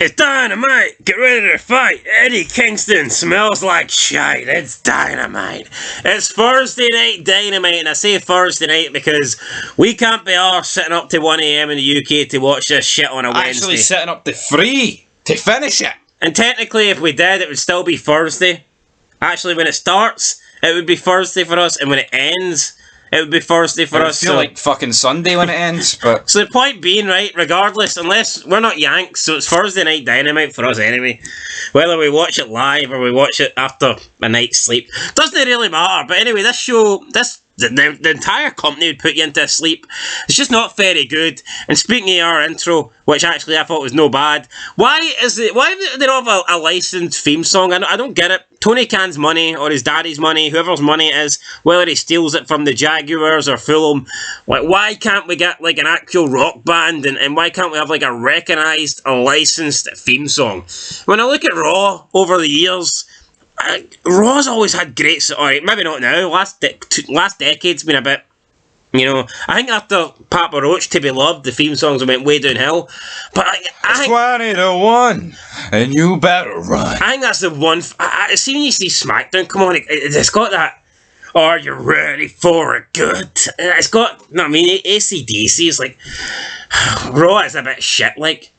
It's Dynamite! Get ready to fight! Eddie Kingston smells like shite. It's Dynamite. It's Thursday Night Dynamite, and I say Thursday night because we can't be all sitting up to 1 AM in the UK to watch this shit on a Wednesday. Actually sitting up to 3 to finish it. And technically, if we did, it would still be Thursday. Actually, when it starts, it would be Thursday for us, and when it ends, it would be Thursday for us. I feel like fucking Sunday when it ends, but... So the point being, right, regardless, unless we're not Yanks, so it's Thursday Night Dynamite for us anyway. Whether we watch it live or we watch it after a night's sleep, doesn't really matter. But anyway, this show, the entire company would put you into sleep. It's just not very good. And speaking of our intro, which actually I thought was no bad, why do they not have a licensed theme song? I don't get it. Tony Khan's money, or his daddy's money, whoever's money it is, whether he steals it from the Jaguars or Fulham, like, why can't we get like an actual rock band, and why can't we have like a recognised, a licensed theme song? When I look at Raw over the years, Raw's always had great, alright, maybe not now, last decade's been a bit, you know, I think after Papa Roach, To Be Loved, the theme songs went way downhill. But I think 20 to 1, and you better run. I think that's the one. I see when you see SmackDown, come on, it's got that. Are you ready for it? Good. It's got. No, I mean AC/DC is like Raw is a bit shit. Like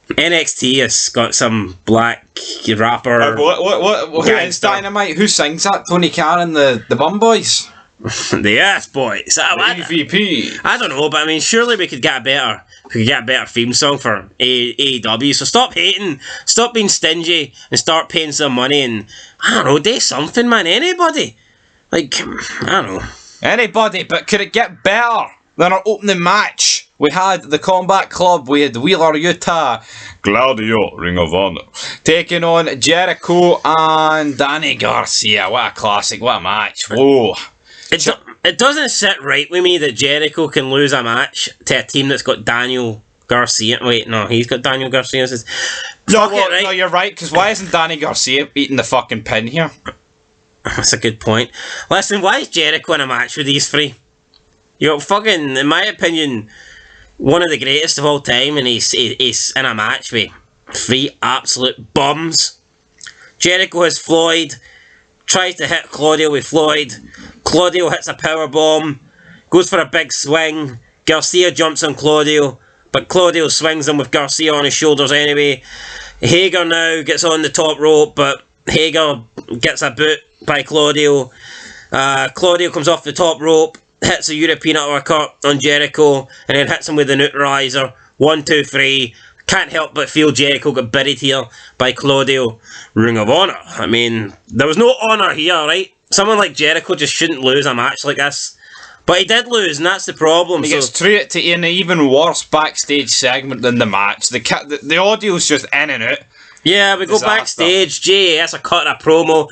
NXT has got some black rapper. What is Dynamite? Who sings that? Tony Khan and the Bum Boys. The ass boys. EVP. I don't know, but I mean, surely we could get a better theme song for AEW. So stop hating, stop being stingy, and start paying some money. And I don't know, do something, man. Anybody, like I don't know, anybody. But could it get better than our opening match? We had the Combat Club. We had Wheeler Yuta, Claudio, Ring of Honor, taking on Jericho and Danny Garcia. What a classic! What a match! Whoa. It doesn't sit right with me that Jericho can lose a match to a team that's got Daniel Garcia. Wait, no, he's got Daniel Garcia. No, you're right, because why isn't Danny Garcia eating the fucking pin here? That's a good point. Listen, why is Jericho in a match with these three? You're fucking, in my opinion, one of the greatest of all time, and he's in a match with three absolute bums. Jericho has Floyd, tries to hit Claudio with Floyd. Claudio hits a powerbomb, goes for a big swing. Garcia jumps on Claudio, but Claudio swings him with Garcia on his shoulders anyway. Hager now gets on the top rope, but Hager gets a boot by Claudio. Claudio comes off the top rope, hits a European uppercut on Jericho, and then hits him with the neutralizer. 1, 2, 3. Can't help but feel Jericho got buried here by Claudio. Ring of Honor. I mean, there was no honour here, right? Someone like Jericho just shouldn't lose a match like this. But he did lose, and that's the problem. He gets treated to an even worse backstage segment than the match. The audio's just in and out. Yeah, we go backstage. JAS are cutting a promo.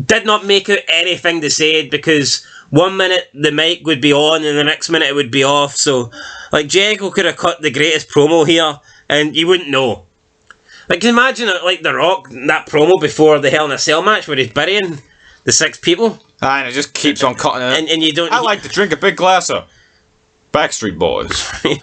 Did not make out anything they said, because 1 minute the mic would be on and the next minute it would be off. So, like, Jericho could have cut the greatest promo here, and you wouldn't know. Like, imagine like The Rock, that promo before the Hell in a Cell match where he's burying the 6 people. And it just keeps on cutting it. And you don't... I like to drink a big glass of Backstreet Boys. It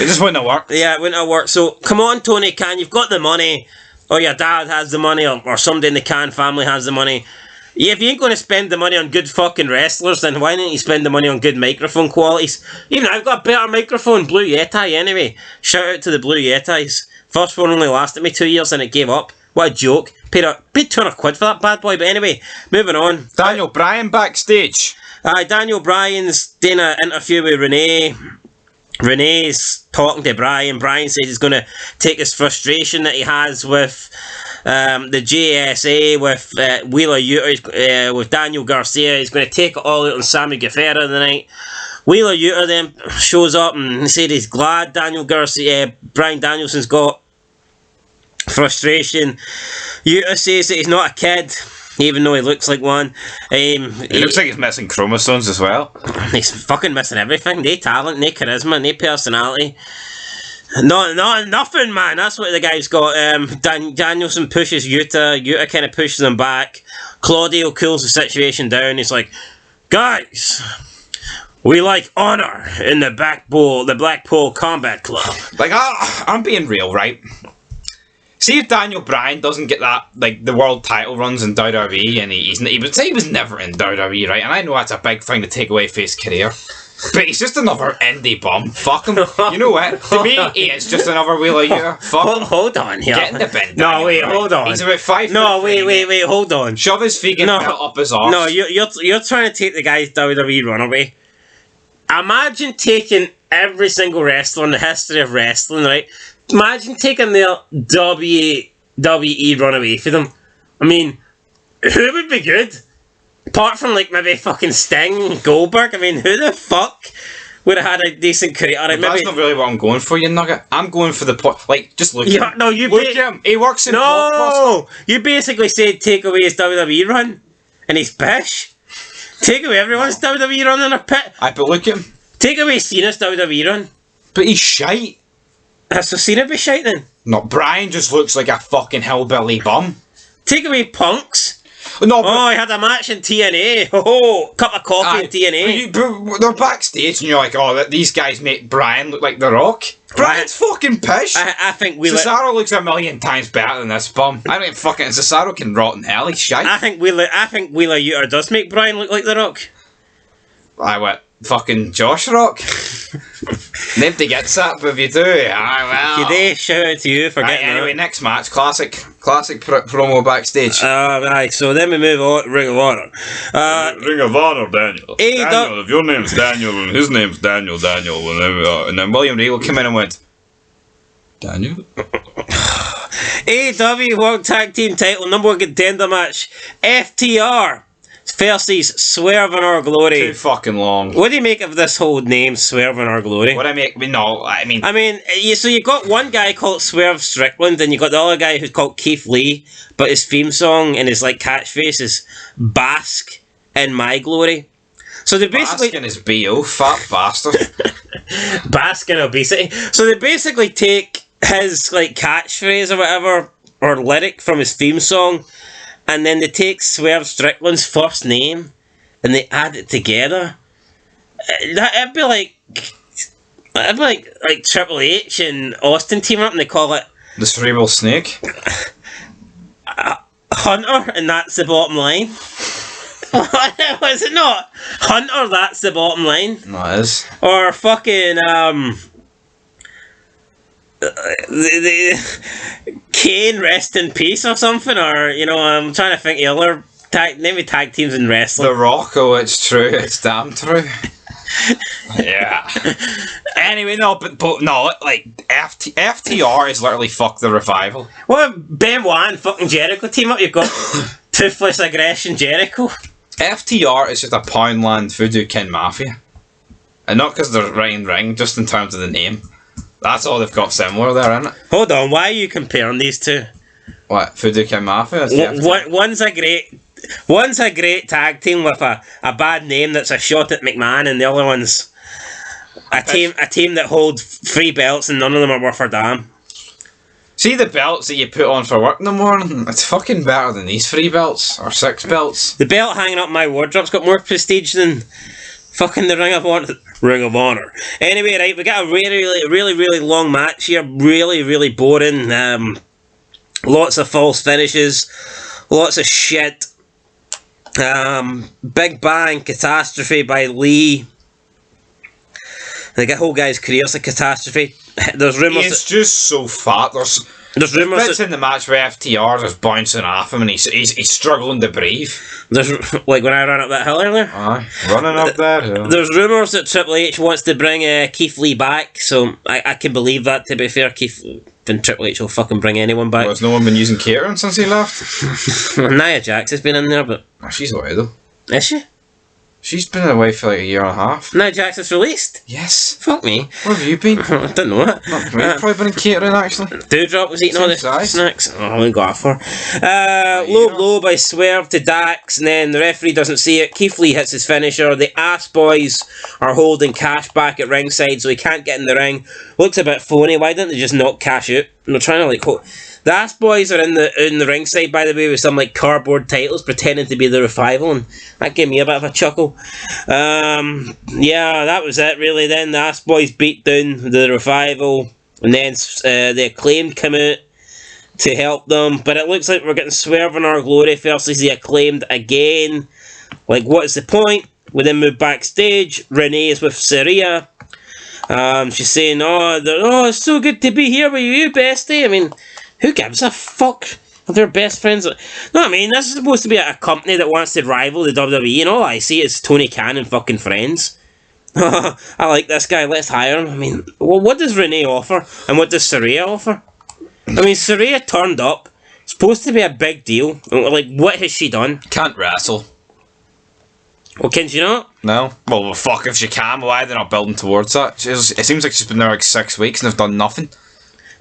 just wouldn't have worked. Yeah, it wouldn't have worked. So, come on, Tony Khan, you've got the money. Or your dad has the money, or somebody in the Khan family has the money. Yeah, if you ain't going to spend the money on good fucking wrestlers, then why don't you spend the money on good microphone qualities? Even I've got a better microphone, Blue Yeti, anyway. Shout out to the Blue Yetis. First one only lasted me 2 years and it gave up. What a joke. Paid £200 for that bad boy. But anyway, moving on. Daniel Bryan backstage. Daniel Bryan's doing an interview with Renee. Renee's talking to Bryan. Bryan says he's going to take his frustration that he has with the JSA, with Wheeler Yuta, with Daniel Garcia. He's going to take it all out on Sammy Guevara tonight. Wheeler Yuta then shows up and said he's glad Bryan Danielson's got frustration. Yuta says that he's not a kid, even though he looks like one. He looks like he's missing chromosomes as well. He's fucking missing everything. No talent, no charisma, no personality. Nothing, man. That's what the guy's got. Danielson pushes Yuta. Yuta kind of pushes him back. Claudio cools the situation down. He's like, guys, we like honor in the Blackpool Combat Club. Like, I'm being real, right? See if Daniel Bryan doesn't get that, like, the world title runs in WWE, and he would say he was never in WWE, right? And I know that's a big thing to take away from his career. But he's just another indie bum. Fuck him. You know what? To me, he is just another Wheeler Yuta. Fuck him. Hold on here. Get in the bin. No, wait, right? hold on. He's about 5 No, foot wait, three. hold on. Shove his vegan belt up his arse. No, you're trying to take the guy's WWE run away. Imagine taking every single wrestler in the history of wrestling, right? Imagine taking their WWE run away for them. I mean, who would be good? Apart from, like, maybe fucking Sting, Goldberg, I mean, who the fuck would have had a decent career? Right, maybe... That's not really what I'm going for, you nugget. I'm going for the like, just look at him. No, look at him. He works in No! You basically said take away his WWE run, and he's pish. Take away everyone's WWE run in a pit. But look at him. Take away Cena's WWE run. But he's shite. So Cena be shite then? No, Brian just looks like a fucking hillbilly bum. Take away Punk's. No, but... Oh, he had a match in TNA. Oh, cup of coffee in TNA. But they're backstage and you're like, oh, these guys make Brian look like The Rock. Brian's fucking pish. I think Cesaro looks a million times better than this bum. I don't even fucking... Cesaro can rot in hell, he's shite. I think Wheeler Yuta does make Brian look like The Rock. What? Fucking Josh Rock? Nobody gets that, but if you do, well... Today, shout out to you for getting anyway, that. next match, classic promo backstage. Right, so then we move on to Ring of Honor. Ring of Honor, Daniel. Daniel, if your name's Daniel and his name's Daniel, And then William Regal came in and went, Daniel? AEW World Tag Team Title number 1 contender match. FTR versus Swerve in Our Glory. Too fucking long. What do you make of this whole name, Swerve in Our Glory? What I make? No, I mean, so you got one guy called Swerve Strickland, and you got the other guy who's called Keith Lee, but his theme song and his like catchphrase is "Bask in My Glory." So they basically Bask in his BO, fat bastard. Bask in obesity. So they basically take his like catchphrase or whatever or lyric from his theme song, and then they take Swerve Strickland's first name and they add it together. It'd be like Triple H and Austin team up and they call it The Cerebral Snake. Hunter, and that's the bottom line. Was it not? Hunter, that's the bottom line. No, it is. Or fucking the Kane, rest in peace or something, or I'm trying to think of other tag teams in wrestling. The Rock, oh, it's true, it's damn true. Yeah. Anyway, but no, like FTR is literally fuck the Revival. What Benoit and fucking Jericho team up? You've got Toothless Aggression Jericho. FTR is just a Poundland Voodoo Kin Mafia, and not because they're ring, just in terms of the name. That's all they've got similar there, isn't it? Hold on, why are you comparing these two? What, Voodoo Kin Mafia? One's a great tag team with a bad name that's a shot at McMahon, and the other one's a team that holds 3 belts and none of them are worth a damn. See the belts that you put on for work in the morning? It's fucking better than these 3 belts or 6 belts. The belt hanging up my wardrobe's got more prestige than fucking the Ring of Honor. Anyway, right, we got a really long match here. Really boring. Lots of false finishes. Lots of shit. Big Bang Catastrophe by Lee. The whole guy's career's a catastrophe. There's rumours. He's just so fat. There's rumours bits in the match where FTR just bouncing off him and he's struggling to breathe. There's like when I ran up that hill earlier. Aye, running up that hill. There's rumours that Triple H wants to bring Keith Lee back, so I can believe that. To be fair, Keith and Triple H will fucking bring anyone back. Well, has no one been using catering since he left? Nia Jax has been in there, but she's away though. Is she? She's been away for like a year and a half. Nia Jax is released? Yes. Fuck me. Where have you been? I don't know it. You've probably been in catering actually. Dewdrop was eating all the snacks. Oh, we got for. Low blow by Swerve to Dax, and then the referee doesn't see it. Keith Lee hits his finisher. The Ass Boys are holding Cash back at ringside, so he can't get in the ring. Looks a bit phony. Why didn't they just knock Cash out? And they're trying to the Ass Boys are in the ringside, by the way, with some like cardboard titles, pretending to be the Revival, and that gave me a bit of a chuckle. Yeah, that was it really. Then the Ass Boys beat down the Revival, and then the Acclaimed come out, to help them, but it looks like we're getting Swerve in Our Glory versus the Acclaimed again. Like, what is the point? We then move backstage. Renee is with Saraya. She's saying, it's so good to be here with you, bestie. I mean, who gives a fuck if they're best friends? No, I mean, this is supposed to be a company that wants to rival the WWE, and all I see is Tony Khan and fucking friends. I like this guy, let's hire him. I mean, well, what does Renee offer, and what does Saraya offer? I mean, Saraya turned up. It's supposed to be a big deal. Like, what has she done? Can't wrestle. Well, can she not? No. Well, fuck if she can. Why are they not building towards that? It seems like she's been there like 6 weeks and they've done nothing.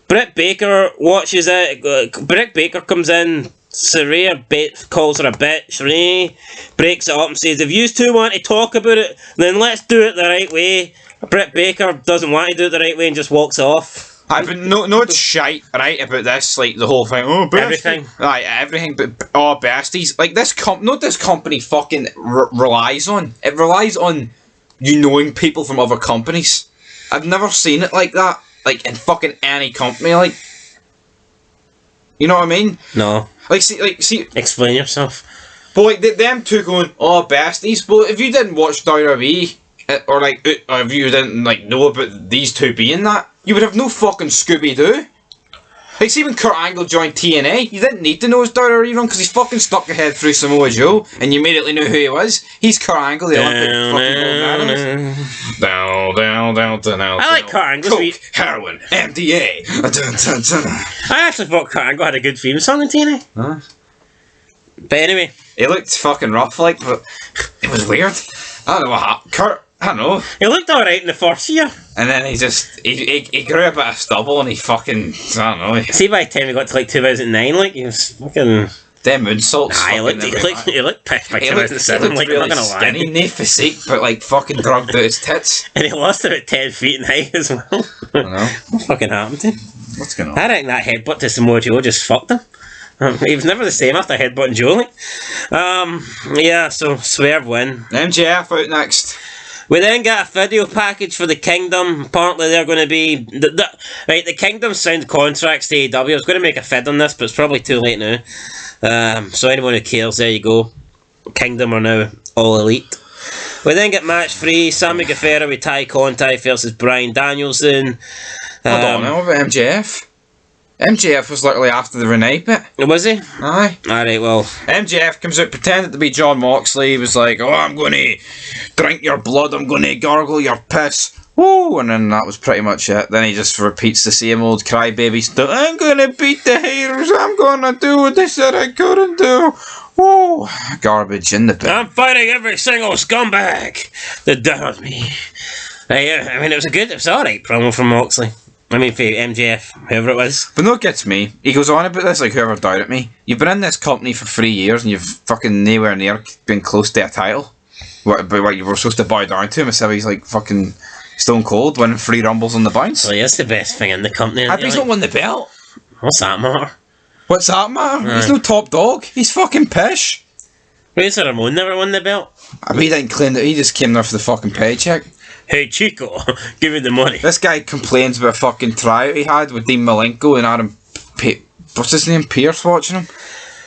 Britt Baker watches it. Britt Baker comes in. Saraya calls her a bitch. Renee breaks it up and says, if you two want to talk about it, then let's do it the right way. Britt Baker doesn't want to do it the right way and just walks off. I've been no it's shite, right, about this, like, the whole thing. Oh, bestie. Everything. Right, everything, but, besties. Like, this company fucking relies on. It relies on you knowing people from other companies. I've never seen it like that, like, in fucking any company, like. You know what I mean? No. See. Explain yourself. But, like, them two going, besties. Well, if you didn't watch WWE, or if you didn't, like, know about these two being that, you would have no fucking Scooby-Doo. Like, see when Kurt Angle joined TNA, you didn't need to know his WWE run because he's fucking stuck your head through Samoa Joe and you immediately knew who he was. He's Kurt Angle, the Olympic fucking gold medalist. Down. I like Kurt Angle. Coke, heroin, MDA. I actually thought Kurt Angle had a good theme song in TNA. Huh? But anyway. He looked fucking rough, like, but it was weird. I don't know what happened. I don't know. He looked alright in the first year. And then he grew a bit of stubble and he fucking, I don't know. See, by the time he got to like 2009, like, he was fucking... Them moonsaults. Nah, he looked pissed by 2007, like, really I'm not gonna lie. skinny, no physique, but like fucking drugged out his tits. And he lost about 10 feet in height as well. I know. What fucking happened to him? What's going on? I reckon that headbutt to Samoa Joe just fucked him. He was never the same after headbutting Joe, like. Yeah, so Swerve win. MJF out next. We then got a video package for the Kingdom. Apparently they're going to be... the Kingdom signed contracts to AEW. I was going to make a fid on this, but it's probably too late now. So anyone who cares, there you go. Kingdom are now all elite. We then get match 3. Sammy Guevara with Ty Conti versus Bryan Danielson. Hold on, what about MJF? MJF was literally after the Renee bit. Was he? Aye. Alright, well. MJF comes out pretending to be John Moxley. He was like, I'm going to drink your blood, I'm going to gargle your piss. Woo! And then that was pretty much it. Then he just repeats the same old crybaby stuff. I'm going to beat the haters. I'm going to do what they said I couldn't do. Woo! Garbage in the pit. I'm fighting every single scumbag that doubts me. I mean, it was alright promo from Moxley. I mean, for MJF, whoever it was. But no, it gets me. He goes on about this like whoever doubted me. You've been in this company for 3 years and you've fucking nowhere near been close to a title. What you were supposed to bow down to him instead of he's like fucking Stone Cold winning 3 Rumbles on the bounce. Well, he is the best thing in the company. He's not won the belt. What's that matter? What's that matter? He's no top dog. He's fucking pish. Razor Ramon never won the belt. I mean, he didn't claim that. He just came there for the fucking paycheck. Hey Chico, give me the money. This guy complains about a fucking tryout he had with Dean Malenko and Adam what's his name? Pierce watching him?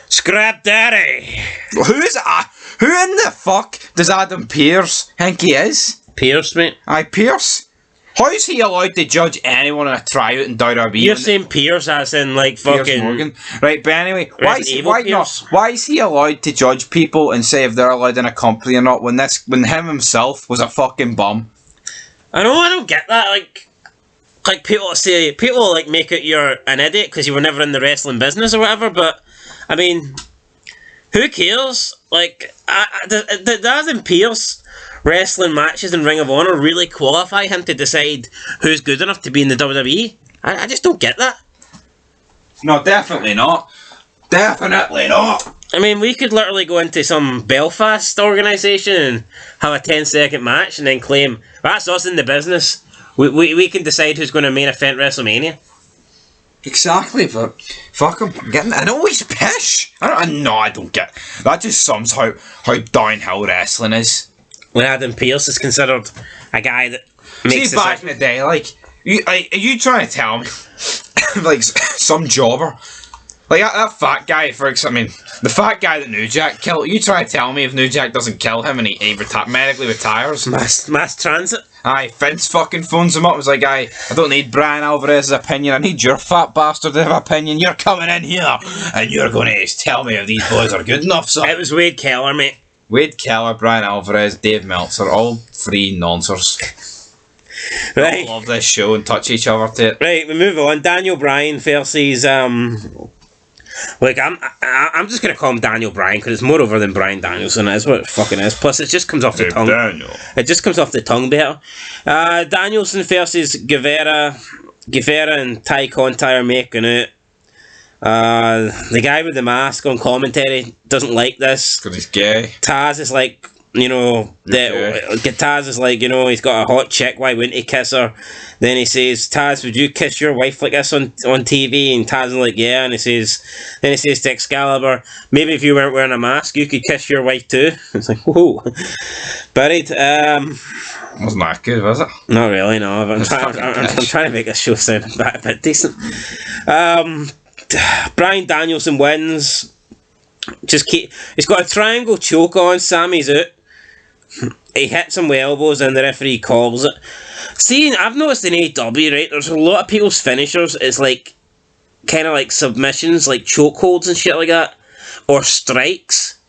Scrap Daddy! Who in the fuck does Adam Pierce think he is? Pierce, mate. Aye, Pierce? How is he allowed to judge anyone in a tryout in WWE? You're saying Pierce as in like fucking... Pierce Morgan. Right, but anyway, why is he allowed to judge people and say if they're allowed in a company or not when him himself was a fucking bum? I don't get that. Like people like make it you're an idiot because you were never in the wrestling business or whatever. But I mean, who cares? Like, does Adam Pierce wrestling matches in Ring of Honor really qualify him to decide who's good enough to be in the WWE? I just don't get that. No, definitely not. Definitely not. I mean, we could literally go into some Belfast organisation and have a 10-second match and then claim, that's us in the business. We can decide who's going to main event WrestleMania. Exactly, but fuck him. I know he's pish. I don't get. That just sums how downhill wrestling is. When Adam Pearce is considered a guy that makes... See, back in the day, like, are you trying to tell me, like, some jobber Like, that fat guy, the fat guy that New Jack killed, you try to tell me if New Jack doesn't kill him and he medically retires. Mass transit. Aye, Vince fucking phones him up and was like, I don't need Brian Alvarez's opinion, I need your fat bastard to have an opinion. You're coming in here and you're going to tell me if these boys are good enough, so. It was Wade Keller, mate. Wade Keller, Brian Alvarez, Dave Meltzer, all three nonsers. Right. All love this show and touch each other to it. Right, we move on. Daniel Bryan versus like I'm just gonna call him Daniel Bryan because it's more over than Bryan Danielson. That's what it fucking is. Plus, it just comes off the tongue. Daniel. It just comes off the tongue better. Danielson versus Guevara. Guevara and Ty Conti are making it. The guy with the mask on commentary doesn't like this. Because he's gay. Taz is like, you know, Taz is like, you know, he's got a hot chick, why wouldn't he kiss her? Then he says, Taz, would you kiss your wife like this on TV? And Taz is like, yeah. And he says to Excalibur, maybe if you weren't wearing a mask, you could kiss your wife too. It's like, whoa. Buried. Wasn't that good, was it? Not really, no. But I'm trying to make this show sound a bit decent. Bryan Danielson wins. He's got a triangle choke on. Sammy's out. He hits him with elbows and the referee calls it. See, I've noticed in AEW, right, there's a lot of people's finishers, it's like, kind of like submissions, like chokeholds and shit like that, or strikes,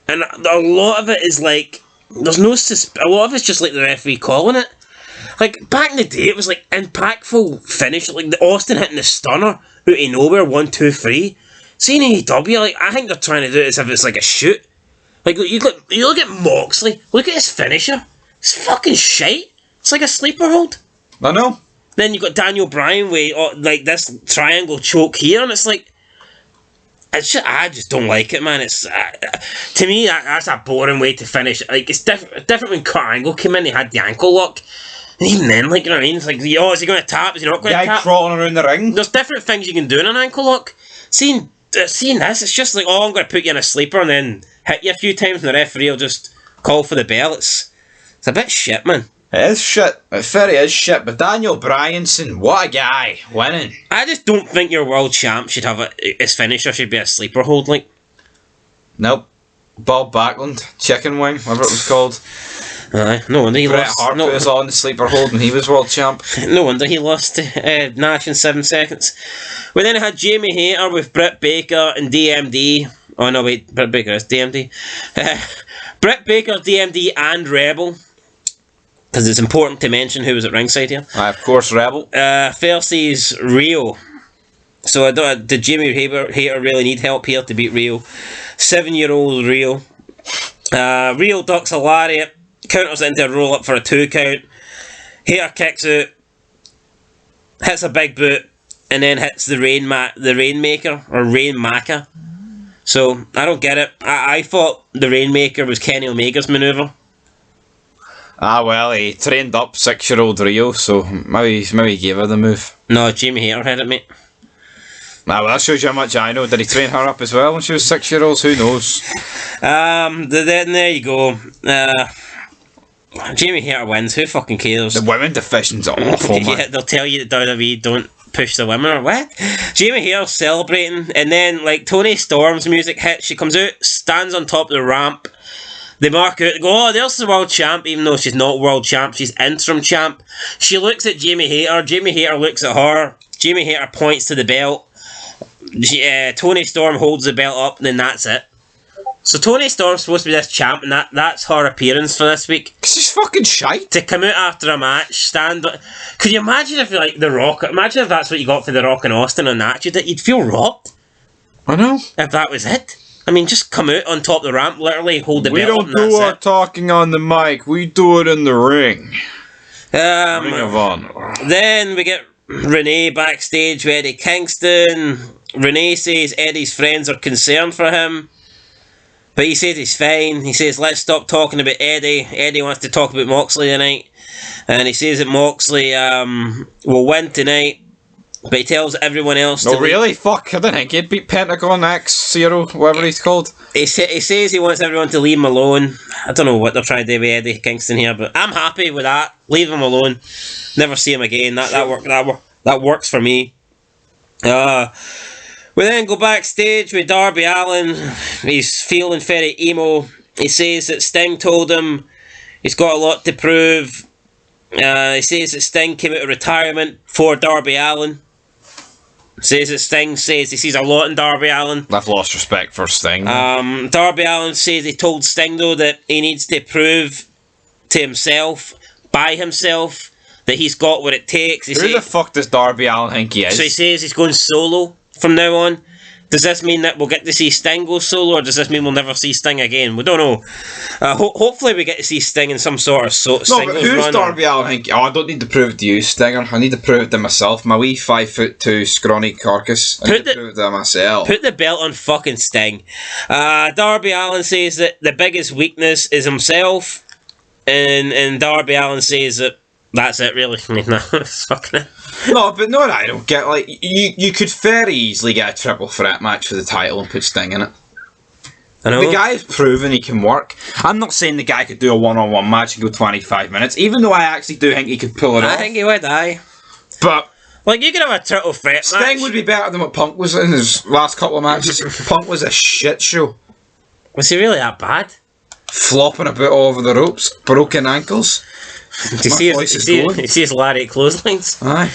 and a lot of it is like, there's no, a lot of it's just like the referee calling it. Like, back in the day, it was like impactful finish, like the Austin hitting the stunner out of nowhere, 1, 2, 3. See, in AEW, like, I think they're trying to do it as if it's like a shoot. Like, you look at Moxley, look at his finisher. It's fucking shite. It's like a sleeper hold. I know. Then you've got Daniel Bryan with, like, this triangle choke here, and it's like, I just don't like it, man. It's to me, that's a boring way to finish. Like, it's different when Kurt Angle came in, they had the ankle lock. And even then, like, you know what I mean? It's like, is he going to tap? Is he not going to tap? Guy crawling around the ring. There's different things you can do in an ankle lock. Seeing this, it's just like, I'm going to put you in a sleeper and then hit you a few times and the referee will just call for the bell. It's a bit shit, man. It is shit. It very is shit. But Daniel Bryanson, what a guy, winning. I just don't think your world champ should have his finisher should be a sleeper hold, like. Nope. Bob Backlund, chicken wing, whatever it was called. Aye, no wonder he Bret lost. Hart was on the sleeper hold and he was world champ. No wonder he lost to Nash in 7 seconds. We then had Jamie Hayter with Britt Baker and DMD. Oh no, wait, Britt Baker is DMD. Britt Baker, DMD, and Rebel. Because it's important to mention who was at ringside here. Of course, Rebel. Versus Rio. So did Jamie Hayter really need help here to beat Rio? 7-year-old Rio. Rio ducks a lariat, counters into a roll up for a 2 count. Hayter kicks out, hits a big boot, and then hits the Rainmaker or Rainmaker. So I don't get it. I thought the Rainmaker was Kenny Omega's maneuver. Well, he trained up 6-year-old Rio, so maybe he gave her the move. No, Jamie Hayter had it, mate. Well, that shows you how much I know. Did he train her up as well when she was 6-year-old? Who knows? Then there you go. Jamie Hayter wins. Who fucking cares? The women division's awful, man. Yeah, they'll tell you that WWE don't push the women or what? Jamie Hayter's celebrating, and then like Toni Storm's music hits. She comes out, stands on top of the ramp. They mark out, they go, oh, there's the world champ, even though she's not world champ, she's interim champ. She looks at Jamie Hayter, Jamie Hayter looks at her, Jamie Hayter points to the belt. Toni Storm holds the belt up, and then that's it. So Toni Storm's supposed to be this champ, and that's her appearance for this week. She's fucking shite. To come out after a match, stand... Could you imagine if, like, The Rock... Imagine if that's what you got for The Rock and Austin on that. You'd feel robbed. I know. If that was it. I mean, just come out on top of the ramp, literally hold the belt up, We don't do our talking on the mic. We do it in the ring. Ring of Honor. Then we get Renee backstage with Eddie Kingston. Renee says Eddie's friends are concerned for him. But he says he's fine. He says, let's stop talking about Eddie. Eddie wants to talk about Moxley tonight. And he says that Moxley will win tonight. But he tells everyone else to really? Fuck, I didn't think he'd beat Pentagon X-Zero, whatever he's called. He says he wants everyone to leave him alone. I don't know what they're trying to do with Eddie Kingston here, but I'm happy with that. Leave him alone. Never see him again. That works for me. We then go backstage with Darby Allin. He's feeling very emo. He says that Sting told him he's got a lot to prove. He says that Sting came out of retirement for Darby Allin. Says that Sting says he sees a lot in Darby Allin. I've lost respect for Sting. Darby Allin says he told Sting though that he needs to prove to himself, by himself, that he's got what it takes. Who the fuck does Darby Allin think he is? So he says he's going solo from now on. Does this mean that we'll get to see Sting go solo, or does this mean we'll never see Sting again? We don't know. Hopefully we get to see Sting in some sort of singles run. No, but who's Darby Allin think? Oh, I don't need to prove it to you, Stinger. I need to prove it to myself. My wee 5'2" scrawny carcass. I need to prove it to myself. Put the belt on fucking Sting. Darby Allin says that the biggest weakness is himself, and Darby Allin says that that's it, really. I mean, that's fucking it. No, but no, I don't get, like, you could very easily get a triple threat match for the title and put Sting in it. I know. The guy's proven he can work. I'm not saying the guy could do a one-on-one match and go 25 minutes, even though I actually do think he could pull it off. I think he would, aye. But like, you could have a triple threat Sting match. would be better than what Punk was in his last couple of matches. Punk was a shit show. Was he really that bad? Flopping a bit all over the ropes, broken ankles. Do you see his lariat clotheslines? Aye.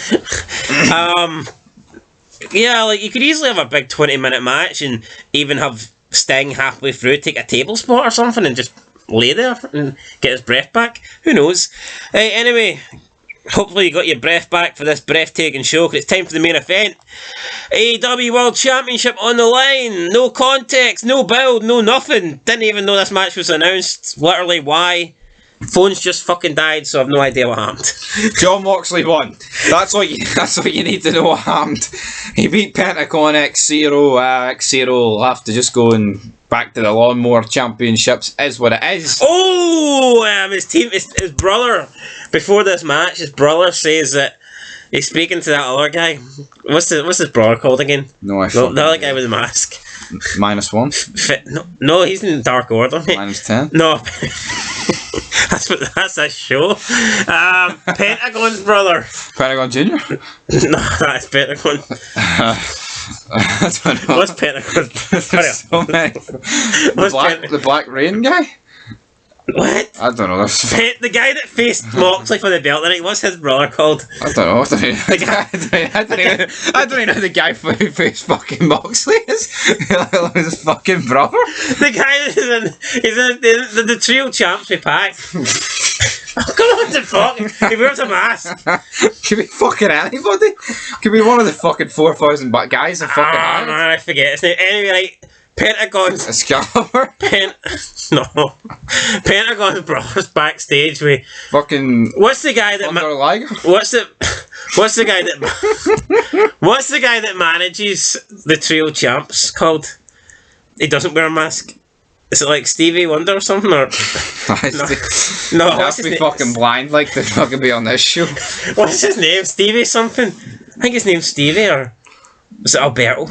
Yeah, like, you could easily have a big 20-minute match and even have Sting halfway through take a table spot or something and just lay there and get his breath back. Who knows? Anyway, hopefully you got your breath back for this breathtaking show, because it's time for the main event. AEW World Championship on the line. No context, no build, no nothing. Didn't even know this match was announced. Literally, why? Phone's just fucking died, so I've no idea what happened. John Moxley won. That's what you need to know what happened. He beat Pentagon X-Zero. X-Zero will have to just go and back to the Lawnmower Championships, is what it is. Oh, his brother, before this match, his brother says that he's speaking to that other guy. What's his brother called again? No, the other guy with the mask. -1? No, he's in Dark Order, mate. -10? No. That's that show. Pentagon's brother. Pentagon Jr.? No, that's Pentagon. I don't know. What's Pentagon? So many. The Black Rain guy? What? I don't know. The guy that faced Moxley for the belt tonight, what's his brother called? I don't know. I don't even know the guy who faced fucking Moxley is. His fucking brother. The guy he's in the trio champs we pack. Oh, come on, the fuck! He wears a mask. Could be fucking anybody. Could be one of the fucking 4,000 guys in fucking man, I forget his name. Anyway, right, Pentagon's Excalibur. No, Pentagon's brothers backstage with fucking. What's the guy that? What's the guy that manages the trio champs called? He doesn't wear a mask. Is it like Stevie Wonder or something? Or no, he has to be fucking blind like to fucking be on this show. What's his name? Stevie something? I think his name's Stevie, or is it Alberto?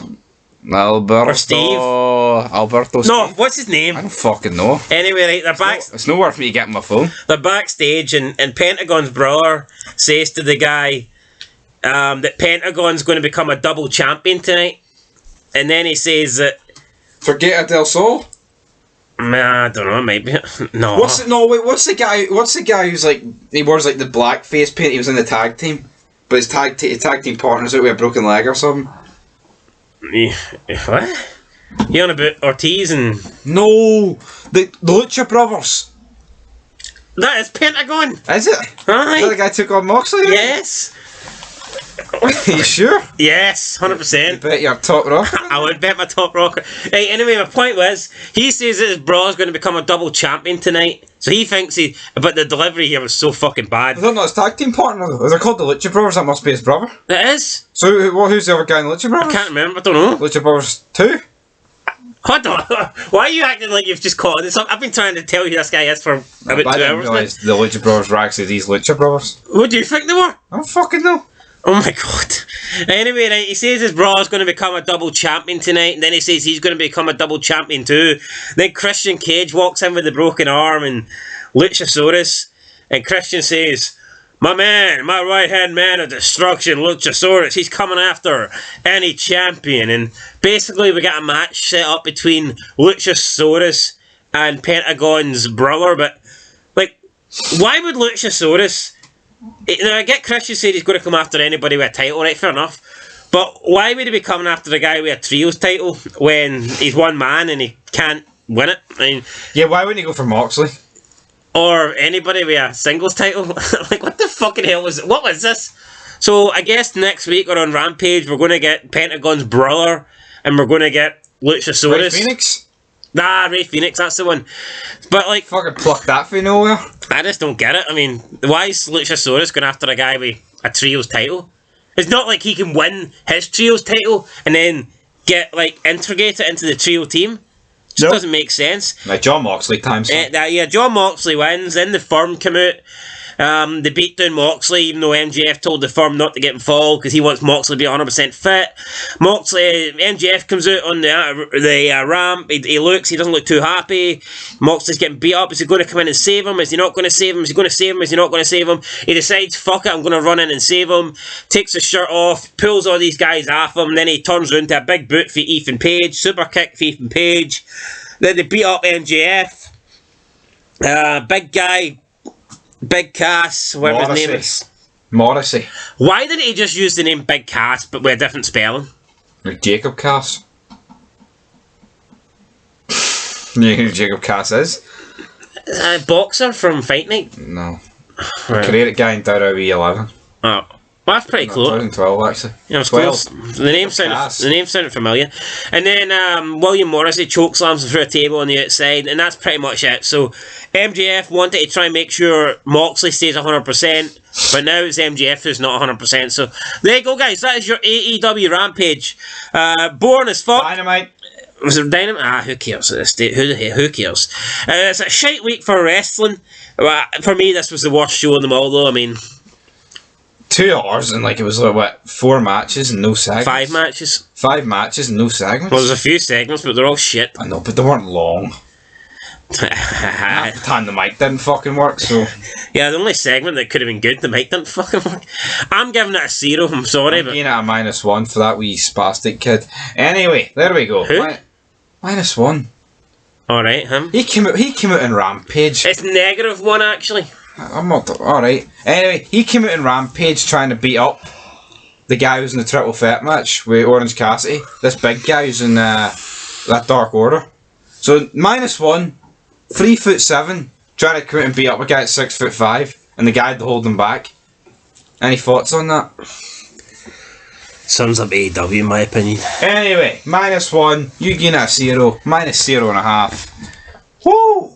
Alberto. Or Steve? Alberto. No, Steve? what's his name? I don't fucking know. Anyway, right, they're back. It's no worth me getting my phone. They're backstage, and Pentagon's brother says to the guy that Pentagon's going to become a double champion tonight, and then he says that. Forget Del Sol. I don't know, maybe. No. What's the guy who's like, he wears like the black face paint, he was in the tag team, but his tag team partner's out with a broken leg or something? What? You on about Ortiz and... No! The Lucha Brothers! That is Pentagon! Is it? Aye. Is that the guy who took on Moxley? Yes! Are you sure? Yes, 100%. You bet your top rock. I would bet my top rocker. Hey, anyway, my point was, he says that his brother's going to become a double champion tonight. So he thinks but the delivery here was so fucking bad. I don't know his tag team partner though. They're called the Lucha Brothers, that must be his brother. It is? So who's the other guy in the Lucha Brothers? I can't remember, I don't know. Lucha Brothers 2? Hold on. Why are you acting like you've just caught this up? I've been trying to tell you who this guy is for about 2 hours. I didn't realise the Lucha Brothers were actually these Lucha Brothers. Who do you think they were? I don't fucking know. Oh my god. Anyway, right, he says his brother's going to become a double champion tonight, and then he says he's going to become a double champion too. Then Christian Cage walks in with a broken arm and Luchasaurus, and Christian says, my man, my right-hand man of destruction, Luchasaurus, he's coming after any champion. And basically we got a match set up between Luchasaurus and Pentagon's brother. But, like, why would Luchasaurus... Now, I get Christian said he's going to come after anybody with a title, right, fair enough. But why would he be coming after the guy with a trios title when he's one man and he can't win it? I mean, yeah, why wouldn't he go for Moxley? Or anybody with a singles title? Like, what the fucking hell was it? What was this? So, I guess next week or on Rampage, we're going to get Pentagon's brother and we're going to get Luchasaurus. Ray Phoenix? Nah, Ray Phoenix, that's the one. But, like... Fucking pluck that for nowhere. I just don't get it. I mean, why is Luchasaurus going after a guy with a trios title? It's not like he can win his trios title and then get, like, integrated into the trio team. Just doesn't make sense. Like John Moxley times. Yeah, John Moxley wins. Then the firm come out. They beat down Moxley, even though MJF told the firm not to get involved because he wants Moxley to be 100% fit. MJF comes out on the ramp. He looks, he doesn't look too happy. Moxley's getting beat up. Is he going to come in and save him? Is he not going to save him? Is he going to save him? Is he not going to save him? He decides, fuck it, I'm going to run in and save him. Takes his shirt off, pulls all these guys off him. Then he turns around to a big boot for Ethan Page, super kick for Ethan Page. Then they beat up MJF. Big guy. Big Cass, whatever his name is. Morrissey. Why didn't he just use the name Big Cass but with a different spelling? Like Jacob Cass. You know who Jacob Cass is? A boxer from Fight Night? No. Right. Created guy in WWE 11. Oh. Well, that's pretty close. 2012 actually. Yeah, it's 12. close. The name sounded familiar. And then William Morrissey chokeslams him through a table on the outside, and that's pretty much it. So MJF wanted to try and make sure Moxley stays 100%, but now it's MJF who's not 100%. So there you go, guys. That is your AEW Rampage. Boring as fuck. Dynamite. Was it Dynamite? Who cares at this state? Who cares? It's a shite week for wrestling. For me, this was the worst show of them all, though. I mean... 2 hours and like it was like what 4 matches and no segments. 5 matches. 5 matches and no segments. Well, there's a few segments, but they're all shit. I know, but they weren't long. Half the time the mic didn't fucking work, so yeah, the only segment that could have been good, the mic didn't fucking work. I'm giving it a 0. I'm sorry, I'm but giving it a -1 for that wee spastic kid. Anyway, there we go. Who? -1. All right, him. He came out in Rampage. It's -1 actually. I'm not alright. Anyway, he came out in Rampage trying to beat up the guy who's in the triple threat match with Orange Cassidy. This big guy who's in that Dark Order. So -1, 3'7", trying to come out and beat up a guy at 6'5", and the guy had to hold him back. Any thoughts on that? Sums up AEW in my opinion. Anyway, -1, you gain a 0, -0.5. Woo!